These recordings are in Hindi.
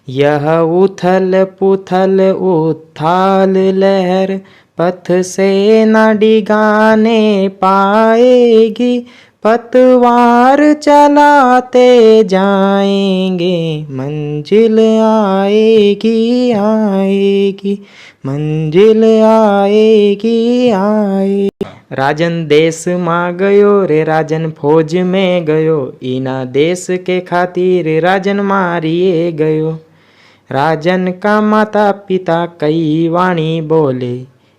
यह उथल पुथल उथाल लहर पथ से न डिगाने पाएगी, पतवार चलाते जाएंगे मंजिल आएगी आएगी, मंजिल आएगी आएगी। राजन देश मां गयो रे राजन फौज में गयो, इना देश के खातिर राजन मारिए गयो। राजन का माता पिता कई वाणी बोले,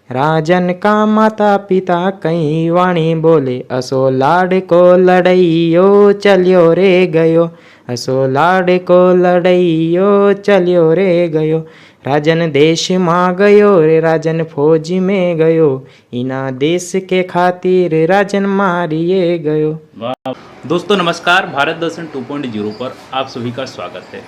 राजन का माता पिता कई वाणी बोले, असो लाड को लड़इयो चलियो रे गयो, असो लाड को लड़इयो चलियो रे गयो। राजन देश मां गयो रे राजन फौज में गयो, इना देश के खातिर राजन मारिए गयो। दोस्तों नमस्कार, भारत दर्शन 2.0 पर आप सभी का स्वागत है।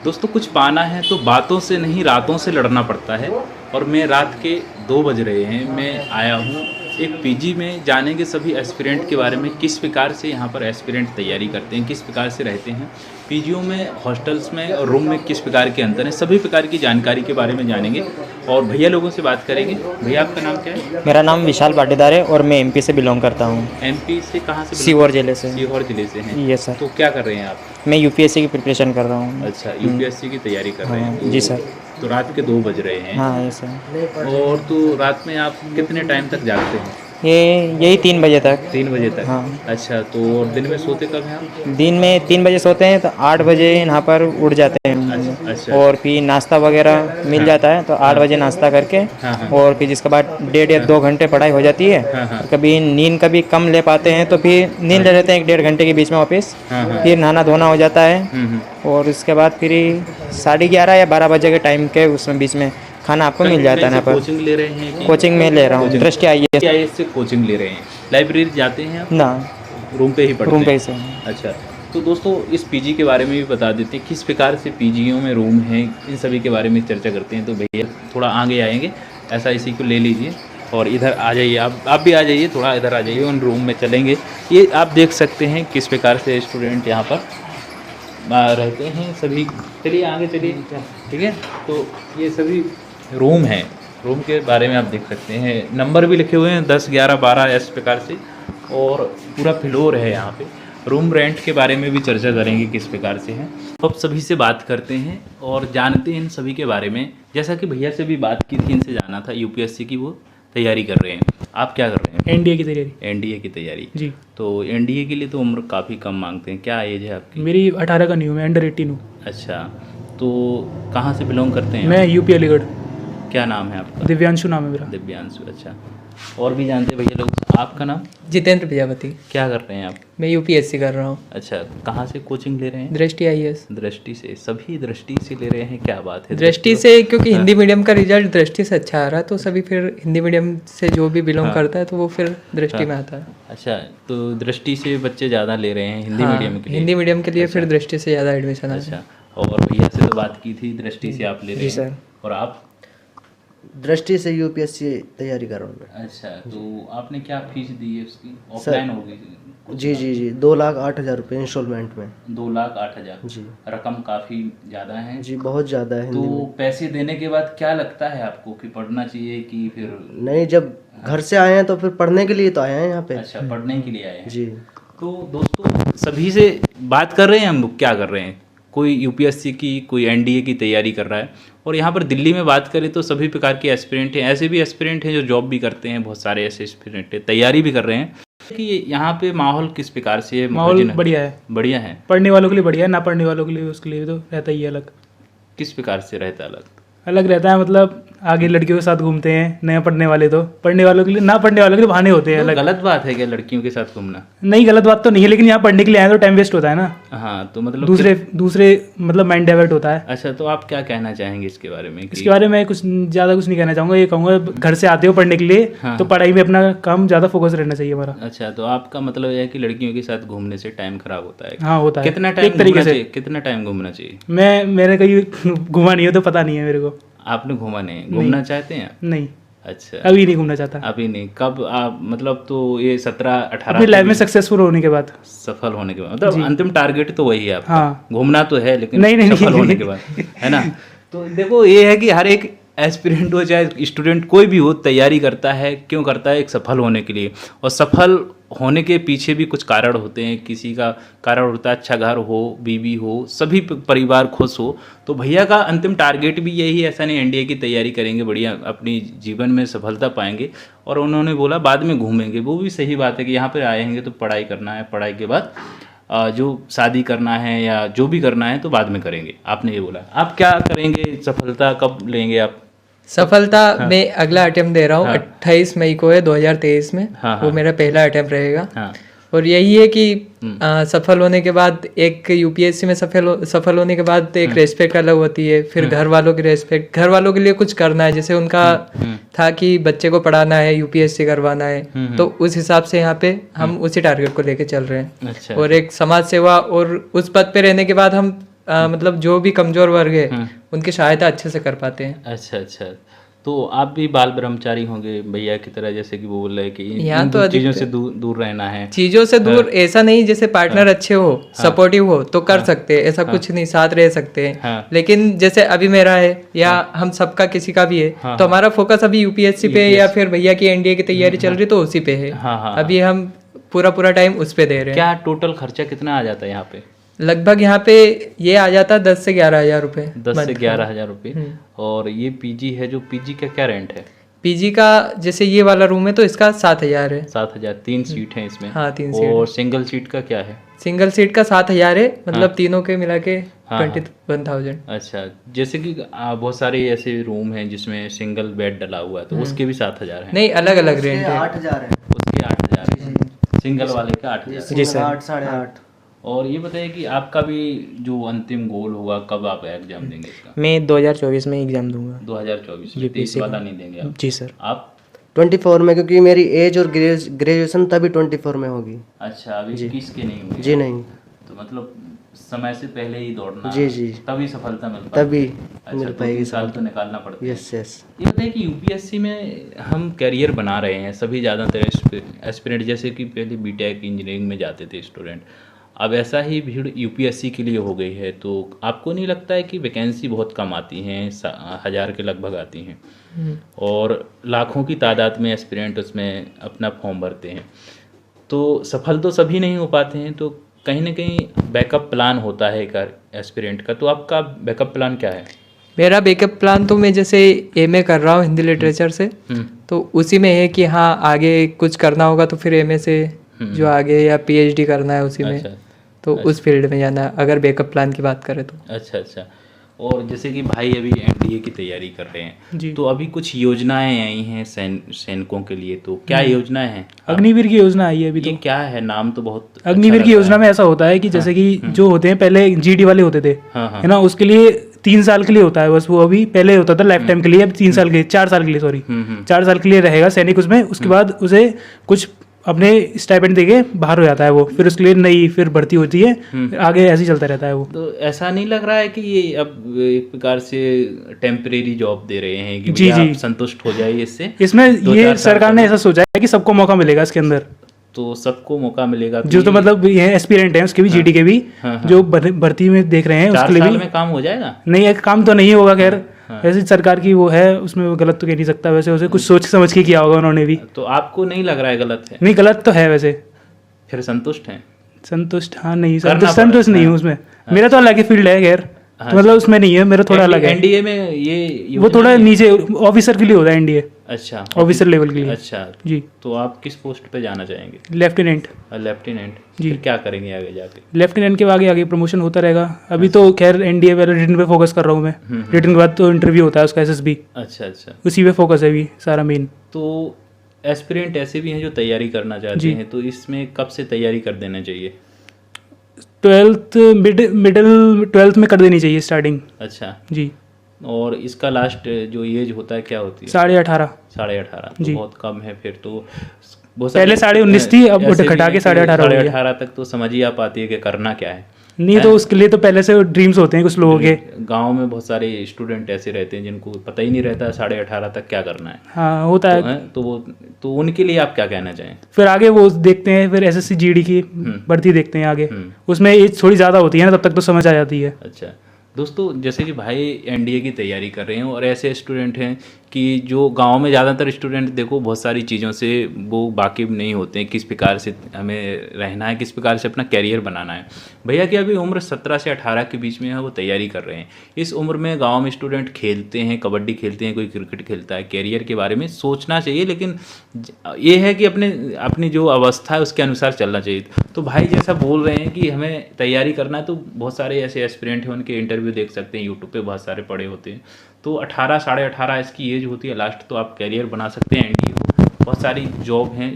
दोस्तों कुछ पाना है तो बातों से नहीं रातों से लड़ना पड़ता है, और मैं रात के 2 बज रहे हैं, मैं आया हूँ एक पीजी में। जानेंगे सभी एस्पिरेंट के बारे में, किस प्रकार से यहाँ पर एस्पिरेंट तैयारी करते हैं, किस प्रकार से रहते हैं पीजीओ में, हॉस्टल्स में और रूम में किस प्रकार के अंतर हैं, सभी प्रकार की जानकारी के बारे में जानेंगे और भैया लोगों से बात करेंगे। भैया आपका नाम क्या है? मेरा नाम विशाल पाटीदार है और मैं एमपी से बिलोंग करता हूँ। एमपी से कहाँ से? सीहोर जिले से। सीहोर जिले से हैं? Yes sir. तो क्या कर रहे हैं आप? मैं यूपीएससी की प्रिपरेशन कर रहा हूँ। अच्छा, यूपीएससी की तैयारी कर रहे हैं? जी सर। तो रात के 2 बज रहे हैं। हाँ यस सर। और तो रात में आप कितने टाइम तक जागते हैं? यही 3 बजे तक। 3 बजे तक? हाँ। अच्छा, तो और दिन में सोते कब हैं आप? दिन में 3 बजे सोते हैं तो 8 बजे यहाँ पर उठ जाते हैं। अच्छा। और फिर नाश्ता वगैरह मिल जाता है तो 8 बजे नाश्ता करके, हाँ। और फिर जिसके बाद 1.5 या 2 घंटे पढ़ाई हो जाती है। हाँ। कभी नींद कभी कम ले पाते हैं तो फिर नींद ले लेते हैं 1.5 घंटे के बीच में वापस। हाँ। फिर नहाना धोना हो जाता है, और उसके बाद फिर 11:30 या 12 बजे के टाइम के उसमें बीच में खाना आपको मिल जाता है यहाँ पर। कोचिंग ले रहे हैं कि? कोचिंग में ले रहा हूँ, दृष्टि IAS से कोचिंग ले रहे हैं। लाइब्रेरी जाते हैं आप? ना, रूम पे ही पढ़ते हैं? रूम पे से। अच्छा, तो दोस्तों इस पीजी के बारे में भी बता देते हैं, किस प्रकार से पीजीओ में रूम है, इन सभी के बारे में चर्चा करते हैं। तो भैया थोड़ा आगे आएंगे, ऐसा इसी को ले लीजिए और इधर आ जाइए, आप भी आ जाइए, थोड़ा इधर आ जाइए, उन रूम में चलेंगे। ये आप देख सकते हैं किस प्रकार से स्टूडेंट यहाँ पर रहते हैं सभी। चलिए आगे चलिए, ठीक है। तो ये सभी रूम है, रूम के बारे में आप देख सकते हैं, नंबर भी लिखे हुए हैं 10, 11, 12 इस प्रकार से, और पूरा फ्लोर है यहाँ पे। रूम रेंट के बारे में भी चर्चा करेंगे किस प्रकार से है। अब सभी से बात करते हैं और जानते हैं इन सभी के बारे में। जैसा कि भैया से भी बात की थी, इनसे जाना था यूपीएससी की वो तैयारी कर रहे हैं। आप क्या कर रहे हैं? एनडीए की तैयारी। एनडीए की तैयारी जी। तो एनडीए के लिए तो उम्र काफ़ी कम मांगते हैं, क्या एज है आपकी? मेरी 18 का नहीं हूँ, मैं अंडर 18 हूँ। अच्छा, तो कहाँ से बिलोंग करते हैं? मैं यूपी अलीगढ़। क्या नाम है आपका? दिव्यांशु नाम है मेरा। दिव्यांशु, अच्छा। और भी जानते हैं भैया लोग, आपका नाम? जितेंद्र प्रजापति। क्या कर रहे हैं आप? मैं यूपीएससी कर रहा हूँ। अच्छा, कहाँ से कोचिंग ले रहे हैं? दृष्टि IAS। दृष्टि से? सभी दृष्टि से ले रहे हैं, क्या बात है। दृष्टि से, क्योंकि हिंदी मीडियम का रिजल्ट दृष्टि से अच्छा आ रहा है, तो सभी फिर हिंदी मीडियम से जो भी बिलोंग करता है तो वो फिर दृष्टि में आता है। अच्छा, तो दृष्टि से बच्चे ज़्यादा ले रहे हैं हिंदी मीडियम के लिए? हिंदी मीडियम के लिए फिर दृष्टि से ज़्यादा एडमिशन आता है। अच्छा, और भैया से तो बात की थी, दृष्टि से आप ले रहे हैं? सर। और आप? दृष्टि से यूपीएससी तैयारी कर रहा हूँ मैं। अच्छा, तो आपने क्या फीस दी है उसकी? ऑफलाइन होगी? जी 2,08,000 रुपये इंस्टॉलमेंट में। 2,08,000 जी। रकम काफ़ी ज़्यादा है जी, बहुत ज़्यादा है। तो पैसे देने के बाद क्या लगता है आपको कि पढ़ना चाहिए कि फिर? नहीं, जब घर से आए हैं तो फिर पढ़ने के लिए तो आए हैं यहाँ पे। अच्छा, पढ़ने के लिए आए हैं। जी। तो दोस्तों सभी से बात कर रहे हैं हम, क्या कर रहे हैं, कोई यूपीएससी की, कोई एनडीए की तैयारी कर रहा है। और यहाँ पर दिल्ली में बात करें तो सभी प्रकार के एस्पिरेंट हैं, ऐसे भी एस्पिरेंट हैं जो जॉब भी करते हैं, बहुत सारे ऐसे एस्पिरेंट हैं तैयारी भी कर रहे हैं। कि यहाँ पे माहौल किस प्रकार से है? माहौल बढ़िया है। बढ़िया है? पढ़ने वालों के लिए बढ़िया है, ना पढ़ने वालों के लिए उसके लिए तो रहता ही है अलग। किस प्रकार से रहता है अलग? अलग रहता है मतलब आगे लड़कियों के साथ घूमते हैं, नया पढ़ने वाले तो, पढ़ने वालों के लिए, ना पढ़ने वालों के लिए बहाने होते हैं अलग। गलत बात है क्या लड़कियों के साथ घूमना? नहीं, गलत बात तो नहीं है, लेकिन यहाँ पढ़ने के लिए आए तो टाइम वेस्ट होता है ना। हाँ, तो मतलब दूसरे मतलब माइंड डाइवर्ट होता है। अच्छा, तो आप क्या कहना चाहेंगे इसके बारे में? इसके बारे में कुछ ज़्यादा कुछ नहीं कहना चाहूँगा। ये कहूँगा घर से आते हो पढ़ने के लिए, तो पढ़ाई में अपना काम ज़्यादा फोकस रहना चाहिए हमारा। अच्छा, तो आपका मतलब है कि लड़कियों के साथ घूमने से टाइम खराब होता है? हाँ, होता है। कितना टाइम घूमना चाहिए? कितना टाइम घूमना चाहिए? मैंने कहीं घूमा नहीं है तो पता नहीं है मेरे को। आपने घूमा नहीं? घूमना चाहते हैं? नहीं। अच्छा, अभी नहीं घूमना चाहता, अभी नहीं। कब आप मतलब तो ये 17-18 अपनी लाइफ में सक्सेसफुल होने के बाद। सफल होने के बाद, मतलब अंतिम टारगेट तो वही है आपका। हाँ। घूमना तो है लेकिन नहीं, सफल होने के बाद, है ना। तो देखो ये है कि हर एक एस्पिरेंट हो चाहे स्टूडेंट कोई भी हो, तैयारी करता है, क्यों करता है? एक सफल होने के लिए। और सफल होने के पीछे भी कुछ कारण होते हैं। किसी का कारण होता है अच्छा घर हो, बीवी हो, सभी परिवार खुश हो। तो भैया का अंतिम टारगेट भी यही, ऐसा नहीं एनडीए की तैयारी करेंगे, बढ़िया अपनी जीवन में सफलता पाएंगे। और उन्होंने बोला बाद में घूमेंगे, वो भी सही बात है कि यहाँ पर आएंगे तो पढ़ाई करना है, पढ़ाई के बाद जो शादी करना है या जो भी करना है तो बाद में करेंगे। आपने ये बोला। आप क्या करेंगे? सफलता कब लेंगे आप? सफलता मैं अगला अटेम्प्ट दे रहा हूँ, 28 मई को है 2023 में। वो मेरा पहला अटेम्प्ट रहेगा। और यही है कि सफल होने के बाद एक यूपीएससी में सफल होने के बाद एक रेस्पेक्ट अलग होती है। फिर घर वालों की रेस्पेक्ट, घर वालों के लिए कुछ करना है। जैसे उनका था कि बच्चे को पढ़ाना है, यूपीएससी करवाना है, तो उस हिसाब से यहाँ पे हम उसी टारगेट को लेके चल रहे हैं। अच्छा। और एक समाज सेवा, और उस पद पे रहने के बाद हम मतलब जो भी कमजोर वर्ग है उनकी सहायता अच्छे से कर पाते हैं। अच्छा अच्छा। तो आप भी बाल ब्रह्मचारी होंगे भैया की तरह, जैसे कि वो बोल रहे हैं कि यहाँ तो चीज़ों से दूर रहना है। चीजों से दूर ऐसा नहीं, जैसे पार्टनर अच्छे हो, सपोर्टिव हो तो कर सकते हैं, ऐसा कुछ नहीं, साथ रह सकते हैं। लेकिन जैसे अभी मेरा है या हम सबका किसी का भी है, तो हमारा फोकस अभी यूपीएससी पे या फिर भैया की एनडीए की तैयारी चल रही तो उसी पे है। अभी हम पूरा टाइम उस पे दे रहे हैं। क्या टोटल खर्चा कितना आ जाता है यहाँ पे? लगभग यहाँ पे ये आ जाता है 10 से 11 हजार रुपये। 10 से 11 हजार रुपये। और ये पीजी है, जो पीजी का क्या रेंट है? पीजी का जैसे ये वाला रूम है तो इसका 7,000 है। 7,000। 3 सीट है इसमें? हाँ, 3 सीट। और सिंगल सीट का क्या है? सिंगल सीट का 7,000 है, मतलब तीनों के मिला के 21,000। अच्छा, जैसे कि बहुत सारे ऐसे रूम हैं जिसमें सिंगल बेड डला हुआ है, तो उसके भी 7,000 है? नहीं, अलग अलग रेंट है। 8,000 है। उसके 8,000 है, सिंगल वाले का 8,000। जी सर। 8, 8.5। और ये बताइए कि आपका भी जो अंतिम गोल होगा, कब आप एग्जाम देंगे इसका? मैं 2024 में एग्ज़ाम दूंगा। 2024 में? 23 वाला नहीं देंगे आप? जी सर। आप 24 में, क्योंकि मेरी एज और ग्रेजुएशन तभी 24 में होगी। अच्छा, अभी 21 के नहीं हुई? जी नहीं। तो मतलब समय से पहले ही दौड़ना, जी जी, तभी सफलता मिल पाएगी। तभी अच्छा, मिल 2-3 पाएगी साल तो निकालना पड़ता है। Yes yes. ये बताइए कि यूपीएससी में हम करियर बना रहे हैं सभी, ज़्यादातर एस्पिरेंट, जैसे कि पहले बीटेक इंजीनियरिंग में जाते थे स्टूडेंट, अब ऐसा ही भीड़ यूपीएससी के लिए हो गई है। तो आपको नहीं लगता है कि वैकेंसी बहुत कम आती हैं, 1000 के लगभग आती हैं, और लाखों की तादाद में एस्पिरेंट उसमें अपना फॉर्म भरते हैं, तो सफल तो सभी नहीं हो पाते हैं। तो कहीं ना कहीं बैकअप प्लान होता है एक एस्पिरेंट का, तो आपका बैकअप प्लान क्या है? मेरा बैकअप प्लान तो मैं जैसे एमए कर रहा हूँ हिंदी लिटरेचर से, तो उसी में है कि हाँ आगे कुछ करना होगा तो फिर एमए से जो आगे, या पीएचडी करना है उसी में। अच्छा, तो उस फील्ड में जाना है अगर बैकअप प्लान की बात करें तो। अच्छा अच्छा। और जैसे कि भाई अभी एनडीए की तैयारी कर रहे हैं, जी। तो अभी कुछ योजनाएं आई हैं सैनिकों के लिए, तो क्या योजनाएं हैं? अग्निवीर की योजना आई है अभी। ये तो क्या है? नाम तो बहुत अच्छा अग्निवीर की लग रहा योजना में ऐसा होता है कि जैसे कि जो होते हैं पहले जीडी वाले होते थे, है ना, उसके लिए 3 साल के लिए होता है बस। वो अभी पहले होता था लाइफ टाइम के लिए, अब 3 साल के लिए, 4 साल के लिए, सॉरी 4 साल के लिए रहेगा सैनिक उसमें। उसके बाद उसे कुछ अपने स्टाइपेंड देके बाहर हो जाता है वो, फिर उसके लिए नई फिर भर्ती होती है, फिर आगे ऐसे ही चलता रहता है वो। तो ऐसा नहीं लग रहा है कि ये अब एक प्रकार से टेम्परेरी जॉब दे रहे हैं कि जी, भैया जी। आप संतुष्ट हो जाइए इससे? इसमें 2-4 ये साल सरकार ने ऐसा सोचा है कि सबको मौका मिलेगा इसके अंदर, तो सबको मौका मिलेगा। जो तो मतलब ये एस्पिरेंट हैं उसके भी, जीडी के भी, जो भर्ती में देख रहे हैं 4 उसके लिए साल भी। में काम हो जाएगा? नहीं, एक काम तो नहीं होगा, खैर वैसे सरकार की वो है, उसमें वो गलत तो कह नहीं सकता। वैसे उसे कुछ सोच समझ के किया होगा उन्होंने भी। तो आपको नहीं लग रहा है गलत है? नहीं, गलत तो है वैसे। फिर संतुष्ट हैं? संतुष्ट, हाँ नहीं, करना संतुष्ट नहीं हूँ उसमें। मेरा तो अलग ही फील्ड है खैर, तो मतलब उसमें नहीं है, मेरा थोड़ा अलग है। एनडीए में ये वो थोड़ा नीचे ऑफिसर के लिए होता है एनडीए, अच्छा, ऑफिसर लेवल के लिए। अच्छा जी। तो आप किस पोस्ट पे जाना चाहेंगे? लेफ्टिनेंट। लेफ्टिनेंट। जी। फिर क्या करेंगे आगे जाके? लेफ्टिनेंट के आगे आगे प्रमोशन होता रहेगा। अभी तो खैर एनडीए वाले रिटन पे फोकस कर रहा हूँ मैं। रिटन के बाद तो इंटरव्यू होता है उसका, एसएसबी, अच्छा अच्छा। उसी पे फोकस है अभी सारा मेन। तो एस्पिरेंट ऐसे भी हैं जो तैयारी करना चाहते हैं, तो इसमें कब से तैयारी कर देना चाहिए? 12th मिडिल 12th में कर देनी चाहिए स्टार्टिंग। अच्छा जी। और इसका लास्ट जो एज होता है क्या होती है? 18.5। 18.5 तो जी। बहुत कम है फिर तो। बहुत पहले सारे 19.5 थी, अब ऐसे भी घटा के हैं कि 18.5 हो गई है। 18.5 तक तो समझ ही आ पाती है कि करना क्या है। नहीं तो उसके लिए तो पहले से ड्रीम्स होते हैं कुछ लोगों के। गांव में बहुत सारे स्टूडेंट ऐसे रहते हैं जिनको पता ही नहीं रहता 18.5 तक क्या करना है। हाँ होता है। तो उनके लिए आप क्या कहना चाहें? फिर आगे वो देखते हैं, फिर SSC GD की भर्ती देखते हैं आगे, उसमें एज थोड़ी ज़्यादा होती है ना, तब तक तो समझ आ जाती है। अच्छा दोस्तों, जैसे कि भाई NDA की तैयारी कर रहे हैं और ऐसे स्टूडेंट हैं कि जो गांव में ज़्यादातर स्टूडेंट देखो बहुत सारी चीज़ों से वो वाकिफ़ नहीं होते हैं, किस प्रकार से हमें रहना है, किस प्रकार से अपना कैरियर बनाना है। भैया की अभी उम्र 17 से 18 के बीच में है, वो तैयारी कर रहे हैं। इस उम्र में गांव में स्टूडेंट खेलते हैं, कबड्डी खेलते हैं, कोई क्रिकेट खेलता है। कैरियर के बारे में सोचना चाहिए, लेकिन ये है कि अपनी जो अवस्था है उसके अनुसार चलना चाहिए। तो भाई जैसा बोल रहे हैं कि हमें तैयारी करना है, तो बहुत सारे ऐसे एस्पिरेंट हैं, उनके इंटरव्यू देख सकते हैं, यूट्यूब पे बहुत सारे पड़े होते हैं। तो 18 साढ़े 18 इसकी एज होती है लास्ट, तो आप कैरियर बना सकते हैं। NDA को बहुत सारी जॉब हैं,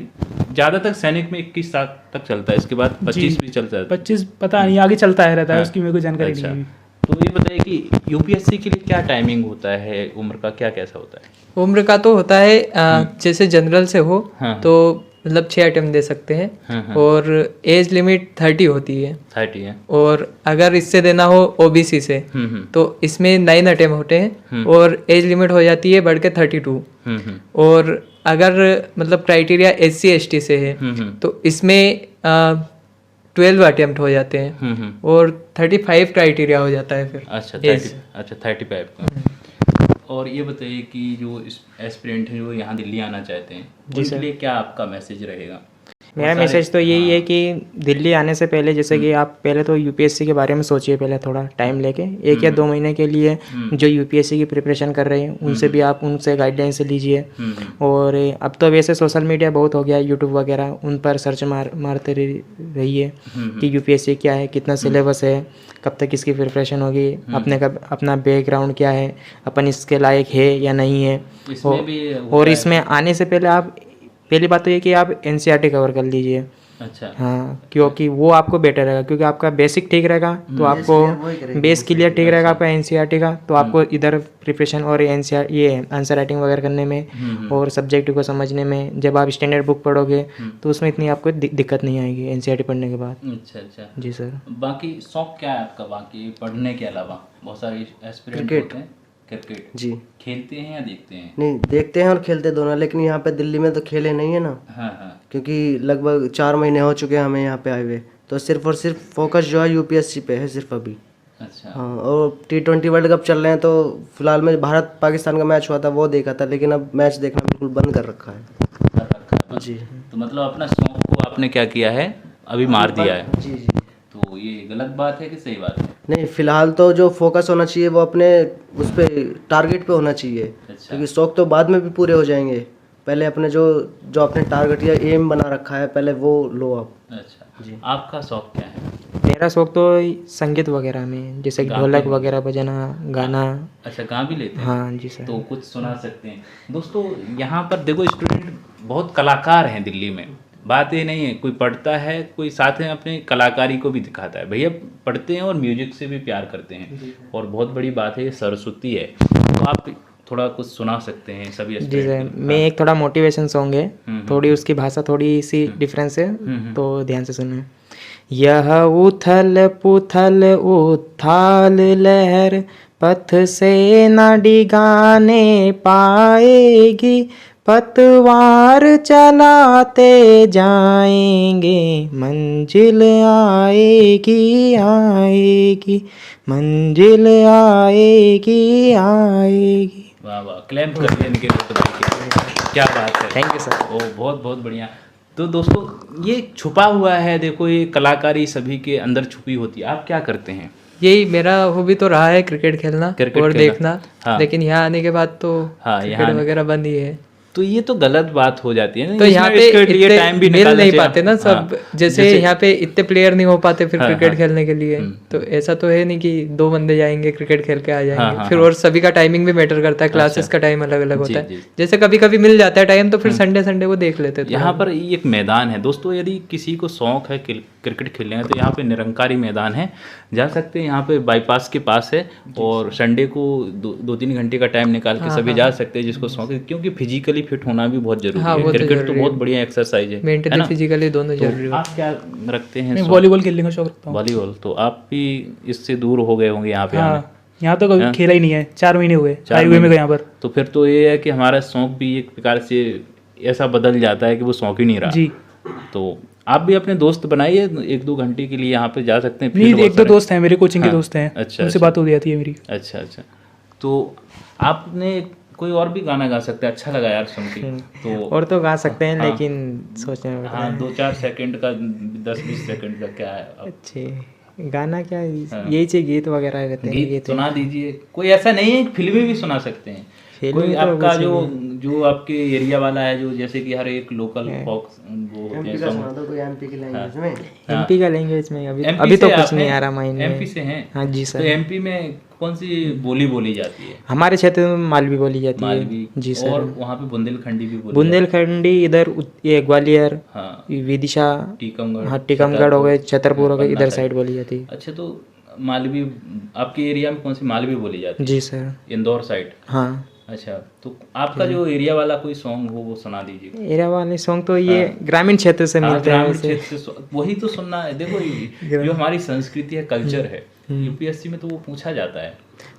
ज़्यादातर सैनिक में 21 साल तक चलता है, इसके बाद 25 भी चलता है। 25 पता नहीं आगे चलता है रहता है, उसकी मेरे को जानकारी अच्छा, नहीं है। तो ये बताइए कि UPSC के लिए क्या टाइमिंग होता है, उम्र का क्या कैसा होता है? उम्र का तो होता है जैसे जनरल से हो तो मतलब 6 अटेम्प्ट दे सकते हैं, और एज लिमिट 30 होती है। 30 है। और अगर इससे देना हो OBC से तो इसमें 9 अटेम्प्ट होते हैं, और एज लिमिट हो जाती है बढ़ के 32। और अगर मतलब क्राइटेरिया SC ST से है तो इसमें 12 अटेम्प्ट हो जाते हैं, और 35 क्राइटेरिया हो जाता है फिर। अच्छा 35 का। और ये बताइए कि जो एस्पिरेंट हैं जो यहाँ दिल्ली आना चाहते हैं, उनके लिए क्या आपका मैसेज रहेगा? मेरा मैसेज तो यही है कि दिल्ली आने से पहले जैसे कि आप पहले तो UPSC के बारे में सोचिए, पहले थोड़ा टाइम लेके 1 या 2 महीने के लिए जो UPSC की प्रिपरेशन कर रहे हैं उनसे भी आप उनसे गाइडलाइंस लीजिए। और अब तो वैसे सोशल मीडिया बहुत हो गया, यूट्यूब वगैरह, उन पर सर्च मारते रहिए कि UPSC क्या है, कितना सिलेबस है, कब तक इसकी प्रिपरेशन होगी, अपना बैकग्राउंड क्या है, अपन इसके लायक है या नहीं है। और इसमें आने से पहले आप पहली बात तो ये कि आप NCERT कवर कर लीजिए। अच्छा। हाँ, क्योंकि वो आपको बेटर रहेगा, क्योंकि आपका बेसिक ठीक रहेगा तो आपको बेस क्लियर ठीक रहेगा आपका NCERT का, तो आपको इधर प्रिपरेशन और NCERT ये आंसर राइटिंग वगैरह करने में और सब्जेक्ट को समझने में, जब आप स्टैंडर्ड बुक पढ़ोगे तो उसमें इतनी आपको दिक्कत नहीं आएगी NCERT पढ़ने के बाद। अच्छा जी सर। बाकी शौक क्या है आपका, बाकी पढ़ने के अलावा? बहुत सारे एस्पिरेंट होते हैं। क्रिकेट जी खेलते हैं या देखते हैं? नहीं, देखते हैं और खेलते दोनों, लेकिन यहाँ पे दिल्ली में तो खेले नहीं है ना। हाँ। क्योंकि लगभग 4 महीने हो चुके हैं हमें यहाँ पे आए हुए, तो सिर्फ और सिर्फ फोकस जो है UPSC पे है सिर्फ अभी। अच्छा। हाँ, और T20 वर्ल्ड कप चल रहे हैं, तो फिलहाल में भारत पाकिस्तान का मैच हुआ था वो देखा था, लेकिन अब मैच देखना बिल्कुल बंद कर रखा है। जी। तो मतलब अपना शौक को आपने क्या किया है, अभी मार दिया है? जी। तो ये गलत बात है कि सही बात है? नहीं, फिलहाल तो जो फोकस होना चाहिए वो अपने उस पे टारगेट पे होना चाहिए। अच्छा। क्योंकि शौक तो बाद में भी पूरे हो जाएंगे, पहले अपने जो अपने टारगेट या एम बना रखा है पहले वो लो आप। अच्छा जी। आपका शौक क्या है? मेरा शौक तो संगीत वगैरह में, जैसे ढोलक वगैरह बजाना, गाना। अच्छा, गा भी लेते हैं? हाँ जी सर। तो कुछ सुना सकते हैं दोस्तों? यहाँ पर देखो स्टूडेंट बहुत कलाकार हैं दिल्ली में। बात ये नहीं है कोई पढ़ता है, कोई साथ में अपने कलाकारी को भी दिखाता है। भैया पढ़ते हैं और म्यूजिक से भी प्यार करते हैं, और बहुत बड़ी बात है ये सरस्वती है। तो आप थोड़ा कुछ सुना सकते हैं सभी? जी सर, मैं एक थोड़ा मोटिवेशन सॉन्ग है, थोड़ी उसकी भाषा थोड़ी सी डिफरेंस है, तो ध्यान से सुने। यह उथल पुथल उथाल लहर पथ से न डिगाने पाएगी, पतवार चलाते जाएंगे मंजिल आएगी आएगी, मंजिल आएगी आएगी। वाह वाह, क्लैप कर दिया इनके लिए। क्या बात है, थैंक यू सर। ओ बहुत बहुत बढ़िया। तो दोस्तों ये छुपा हुआ है, देखो ये कलाकारी सभी के अंदर छुपी होती है। आप क्या करते हैं? यही मेरा हॉबी तो रहा है, क्रिकेट खेलना और देखना। हाँ। लेकिन यहाँ आने के बाद तो क्रिकेट वगैरह बंद ही है। तो ये तो गलत बात हो जाती है ना। तो यहाँ पे इतने टाइम भी मिल नहीं पाते ना सब। जैसे यहाँ पे इतने प्लेयर नहीं हो पाते फिर क्रिकेट खेलने के लिए। तो ऐसा तो है नहीं कि 2 बंदे जाएंगे क्रिकेट खेल के आ जाएंगे। फिर और सभी का टाइमिंग भी मैटर करता है, क्लासेस का टाइम अलग अलग होता है। जैसे कभी कभी मिल जाता है टाइम तो फिर संडे वो देख लेते हैं। यहाँ पर एक मैदान है दोस्तों, यदि किसी को शौक है क्रिकेट खेलने का तो यहाँ पे निरंकारी मैदान है, जा सकते हैं। यहाँ पे बाईपास के पास है, और संडे को 2-3 घंटे का टाइम निकाल के सभी जा सकते हैं जिसको शौक है। क्योंकि फिजिकली फिट होना भी बहुत जरूरी हाँ, है। वो तो क्रिकेट तो जरूरी बहुत है। बढ़िया एक्सरसाइज है मेंटली फिजिकली दोनों जरूरी तो है। आप क्या रखते हैं मैं शौक? वॉलीबॉल खेलने का शौक रखता हूँ। वॉलीबॉल, तो आप भी इससे दूर हो गए होंगे यहाँ पे आने। हाँ, यहाँ तो कभी खेला ही नहीं है, 4 महीने हुए आए हुए मेरे को यहाँ पर। तो फिर तो ये है कि हमारा शौक भी एक प्रकार से ऐसा बदल जाता है कि वो शौक ही नहीं रहा। जी। तो आप भी अपने दोस्त बनाइए, 1-2 घंटे के लिए यहाँ पे जा सकते हैं। नहीं, फील्ड बहुत 1-2 सारे- दोस्त हैं मेरे, कोचिंग के हाँ, दोस्त हैं, अच्छा, उनसे अच्छा। बात हो जाती है मेरी। अच्छा अच्छा। तो आपने कोई और भी गाना गा सकते हैं, अच्छा लगा यार सुन के। तो और तो गा सकते हैं हाँ। लेकिन सोचने में हाँ, 2-4 सेकंड का, 10-20 सेकंड का क्या है अब? अच्छे गाना क्या यही चाहिए, गीत वगैरह रहते हैं। गीत सुना दीजिए। कोई ऐसा नहीं है, फिल्में भी सुना सकते हैं। फिल्में कोई तो आपका कुछ जो आपके एरिया वाला है, जो जैसे कि हर एक लोकल फॉक वो होते हैं एमपी का song। सुना दो कोई एमपी की लैंग्वेज में। एमपी का लैंग्वेज में अभी MP अभी तो से कुछ आप नहीं हैं? आ रहा माइंड में। MP से हैं? हाँ जी तो सर। MP में कौन सी बोली बोली जाती है? हमारे क्षेत्र में मालवी बोली जाती है। मालवी। जी सर। और वहाँ पे बुंदेलखंडी भी बोली बुंदेलखंडी इधर ये ग्वालियर, जाती है। हाँ, विदिशा, टीकमगढ़, हाँ टीकमगढ़ हो गए, छतरपुर हो गए, पन्ना इधर साइड। साइड बोली जाती है। अच्छा, तो मालवी आपके एरिया में कौन सी मालवी बोली जाती है? जी सर। इंदौर साइड। हाँ, अच्छा, तो आपका जो एरिया वाला कोई सॉन्ग हो वो सुना दीजिए। एरिया वाले सॉन्ग तो ये ग्रामीण क्षेत्र से हाँ, मिलते हैं ग्रामीण वैसे। क्षेत्र से वही तो सुनना है। देखो जो हमारी संस्कृति है, कल्चर है, यूपीएससी में तो वो पूछा जाता है।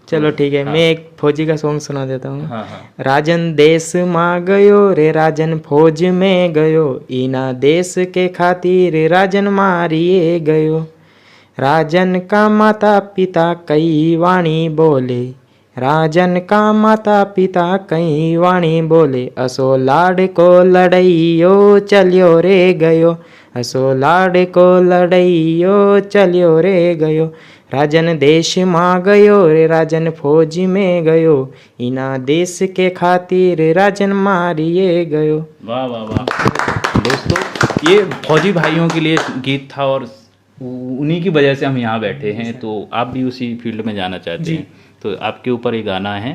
चलो ठीक है, मैं एक फौजी का सॉन्ग सुना देता हूँ। हाँ हाँ। राजन देश माँ गयो रे, राजन फौज में गयो, इना देश के खातिर राजन मारिए गयो। राजन का माता पिता कई वाणी बोले, राजन का माता पिता कई वाणी बोले, असो लाड को लड़ैयो चलियो रे गयो, असो लाड को लड़ैयो चलियो रे गयो। राजन देश माँ गयो रे, राजन फौज में गयो, इना देश के खातिर राजन मारिए गयो। वाह वाह वाह। दोस्तों, ये फौजी भाइयों के लिए गीत था और उन्हीं की वजह से हम यहाँ बैठे हैं। तो आप भी उसी फील्ड में जाना चाहते हैं, तो आपके ऊपर ये गाना है।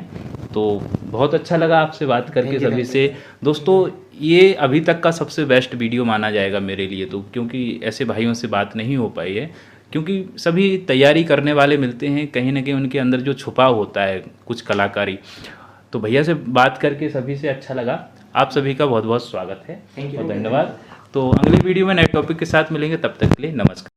तो बहुत अच्छा लगा आपसे बात करके सभी से। दोस्तों, ये अभी तक का सबसे बेस्ट वीडियो माना जाएगा मेरे लिए, तो क्योंकि ऐसे भाइयों से बात नहीं हो पाई है, क्योंकि सभी तैयारी करने वाले मिलते हैं, कहीं ना कहीं उनके अंदर जो छुपा होता है कुछ कलाकारी। तो भैया से बात करके सभी से अच्छा लगा। आप सभी का बहुत बहुत स्वागत है और धन्यवाद। तो अगले वीडियो में नए टॉपिक के साथ मिलेंगे, तब तक के लिए नमस्कार।